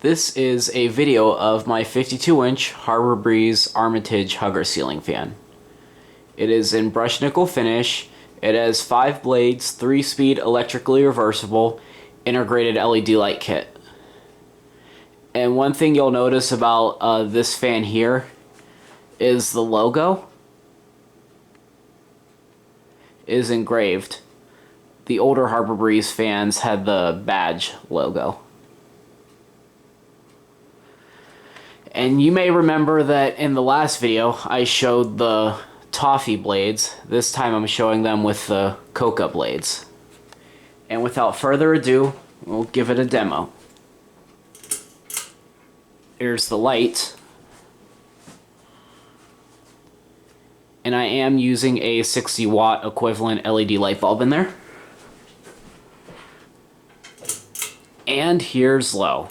This is a video of my 52-inch Harbor Breeze Armitage hugger ceiling fan. It is in brushed nickel finish. It has 5 blades, 3-speed electrically reversible, integrated LED light kit. And one thing you'll notice about this fan here is the logo is engraved. The older Harbor Breeze fans had the badge logo. And you may remember that in the last video I showed the toffee blades. This time I'm showing them with the coca blades. And without further ado, we'll give it a demo. Here's the light. And I am using a 60-watt equivalent LED light bulb in there. And here's low.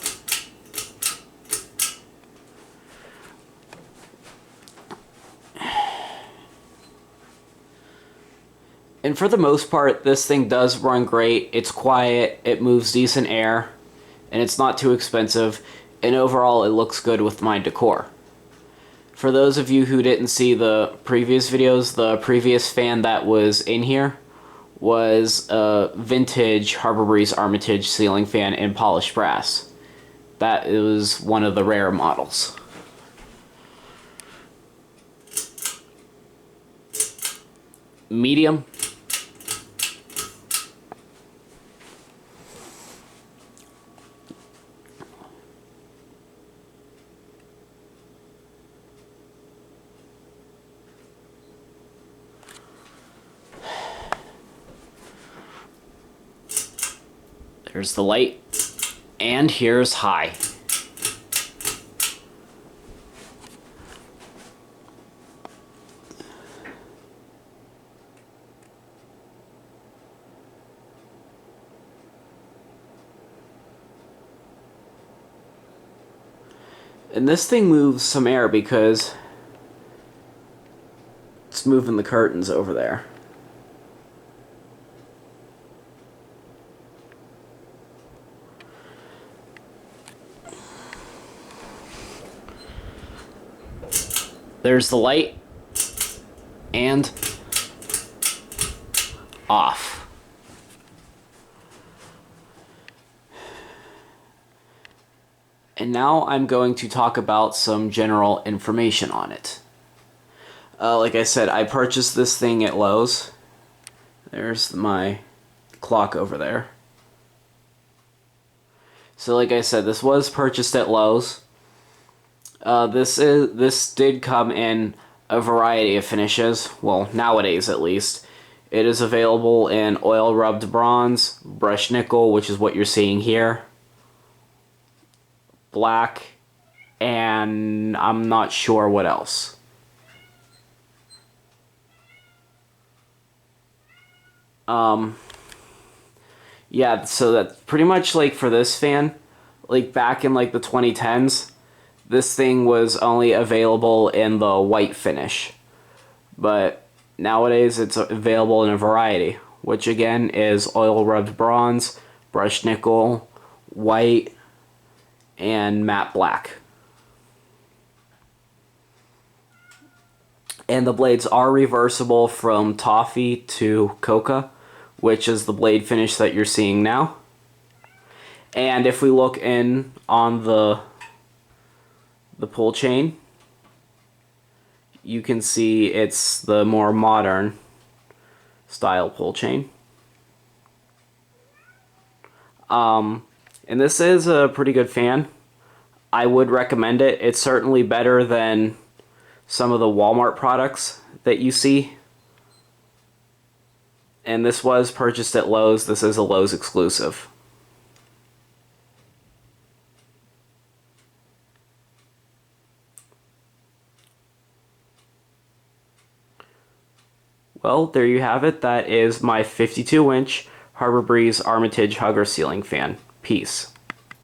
And for the most part, this thing does run great. It's quiet, it moves decent air, and it's not too expensive, and overall it looks good with my decor. For those of you who didn't see the previous videos, the previous fan that was in here was a vintage Harbor Breeze Armitage ceiling fan in polished brass. That is one of the rare models. Medium. Here's the light, and here's high. And this thing moves some air because it's moving the curtains over there. There's the light, and off. And now I'm going to talk about some general information on it. Like I said, I purchased this thing at Lowe's. There's my clock over there. So like I said, this was purchased at Lowe's. This did come in a variety of finishes, well, nowadays at least. It is available in oil rubbed bronze, brushed nickel, which is what you're seeing here, black, and I'm not sure what else. Yeah, so that's pretty much like for this fan, like back in like the 2010s. This thing was only available in the white finish, but nowadays it's available in a variety, which again is oil rubbed bronze, brushed nickel, white, and matte black. And the blades are reversible from toffee to coca, which is the blade finish that you're seeing now. And if we look in on the pull chain, you can see it's the more modern style pull chain. And this is a pretty good fan. I would recommend it. It's certainly better than some of the Walmart products that you see. And this was purchased at Lowe's. This is a Lowe's exclusive. Well, there you have it. That is my 52-inch Harbor Breeze Armitage hugger ceiling fan. Peace.